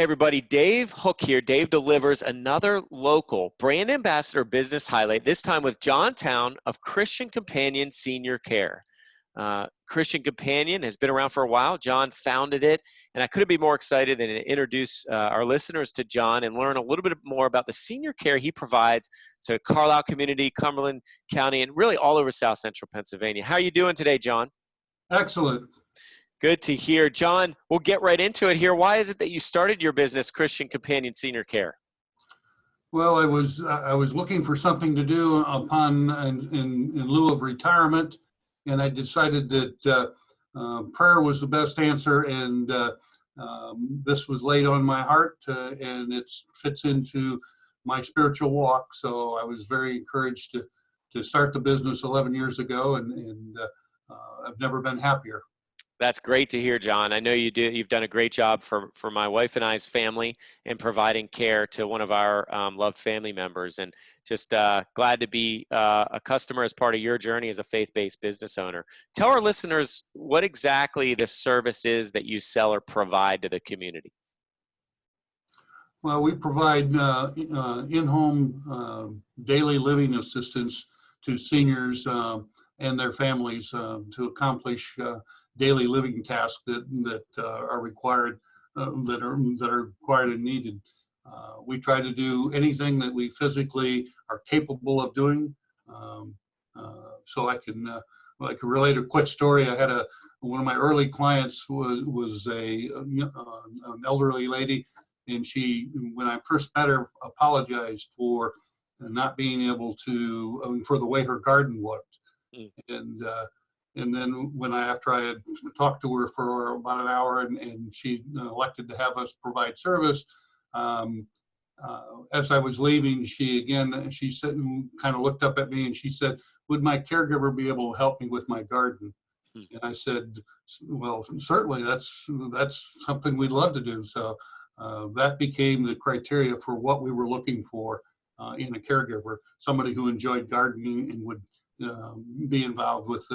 Hey everybody, Dave Hooke here. Dave delivers another local brand ambassador business highlight, this time with John Towne of Christian Companion Senior Care. Christian Companion has been around for a while. John founded it, and I couldn't be more excited than to introduce our listeners to John and learn a little bit more about the senior care he provides to Carlisle community, Cumberland County, and really all over South Central Pennsylvania. How are you doing today, John? Excellent. Good to hear. John, we'll get right into it here. Why is it that you started your business, Christian Companion Senior Care? Well, I was looking for something to do in lieu of retirement, and I decided that prayer was the best answer, and this was laid on my heart, and it fits into my spiritual walk. So I was very encouraged to start the business 11 years ago, and I've never been happier. That's great to hear, John. I know you do. You've done a great job for my wife and I's family in providing care to one of our loved family members, and just glad to be a customer as part of your journey as a faith-based business owner. Tell our listeners what exactly the service is that you sell or provide to the community. Well, we provide in-home daily living assistance to seniors and their families to accomplish daily living tasks that are required, that are required and needed. We try to do anything that we physically are capable of doing. So I can relate a quick story. I had one of my early clients was an elderly lady, and she, when I first met her, apologized for not being able to, for the way her garden looked. And then after I had talked to her for about an hour and she elected to have us provide service, as I was leaving, she said, kind of looked up at me and she said, "Would my caregiver be able to help me with my garden?" And I said, "Well, certainly, that's something we'd love to do." So that became the criteria for what we were looking for in a caregiver, somebody who enjoyed gardening and would be involved with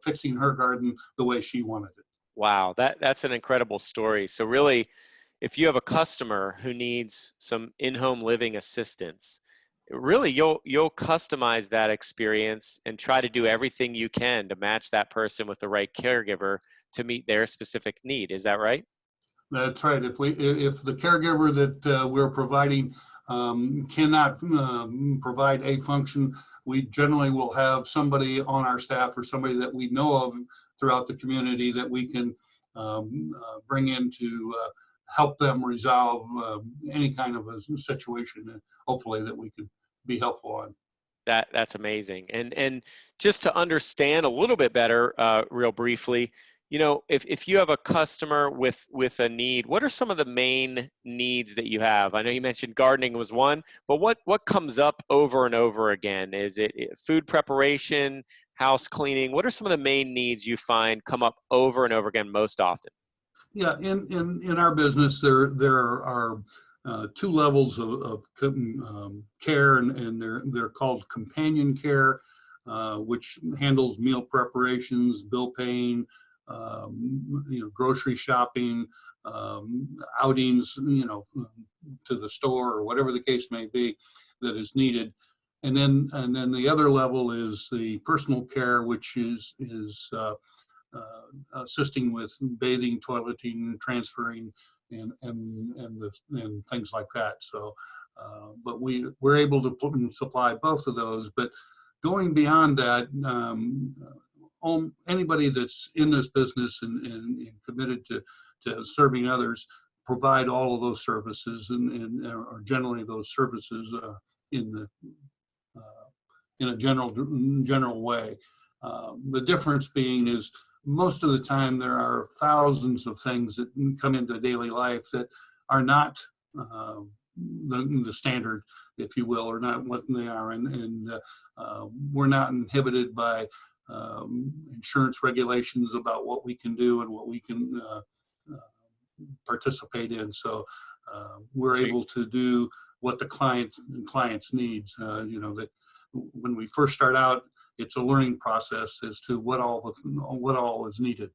fixing her garden the way she wanted it. Wow, that's an incredible story. So really, if you have a customer who needs some in-home living assistance, really you'll customize that experience and try to do everything you can to match that person with the right caregiver to meet their specific need. Is that right? That's right. If the caregiver that we're providing cannot provide a function, we generally will have somebody on our staff or somebody that we know of throughout the community that we can bring in to help them resolve any kind of a situation, hopefully that we could be helpful on. That's amazing. And just to understand a little bit better, real briefly, if you have a customer with a need, what are some of the main needs that you have? I know you mentioned gardening was one, but what comes up over and over again? Is it food preparation, house cleaning? What are some of the main needs you find come up over and over again most often? Yeah, in our business, there are two levels of care, and they're called companion care, which handles meal preparations, bill paying, grocery shopping, outings, to the store or whatever the case may be that is needed. And then the other level is the personal care, which is assisting with bathing, toileting, transferring, and things like that. So, but we're able to supply both of those. But going beyond that, anybody that's in this business and committed to serving others provide all of those services, or generally those services in a general way. The difference being is most of the time there are thousands of things that come into daily life that are not the standard, if you will, or not what they are, and we're not inhibited by insurance regulations about what we can do and what we can participate in. So we're able to do what the clients needs. That when we first start out, it's a learning process as to what all is needed.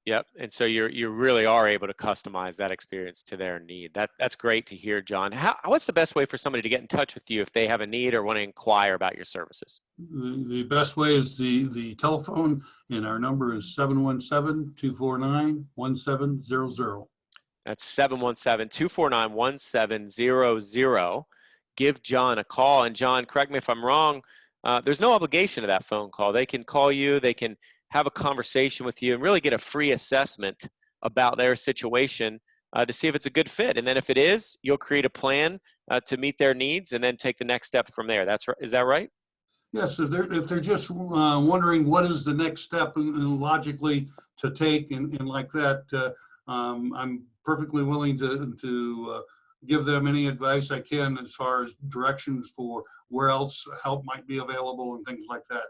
Yep. And so you really are able to customize that experience to their need. That's great to hear, John. What's the best way for somebody to get in touch with you if they have a need or want to inquire about your services? The best way is the telephone, and our number is 717-249-1700. That's 717-249-1700. Give John a call. And John, correct me if I'm wrong, there's no obligation to that phone call. They can call you, they can have a conversation with you and really get a free assessment about their situation to see if it's a good fit. And then if it is, you'll create a plan to meet their needs and then take the next step from there. Is that right? Yes, if they're just wondering what is the next step and logically to take and like that, I'm perfectly willing to give them any advice I can as far as directions for where else help might be available and things like that.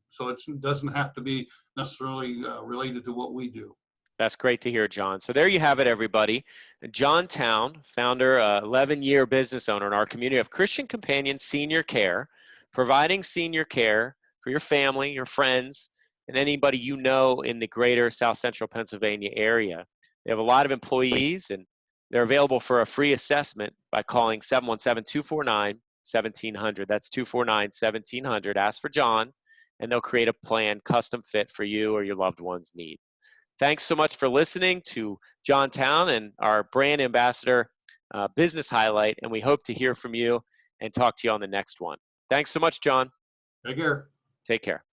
So it doesn't have to be necessarily related to what we do. That's great to hear, John. So there you have it, everybody. John Towne, founder, 11-year business owner in our community of Christian Companion Senior Care, providing senior care for your family, your friends, and anybody you know in the greater South Central Pennsylvania area. They have a lot of employees, and they're available for a free assessment by calling 717-249-1700. That's 249-1700. Ask for John, and they'll create a plan custom fit for you or your loved one's need. Thanks so much for listening to John Towne and our brand ambassador business highlight, and we hope to hear from you and talk to you on the next one. Thanks so much, John. Take care. Take care.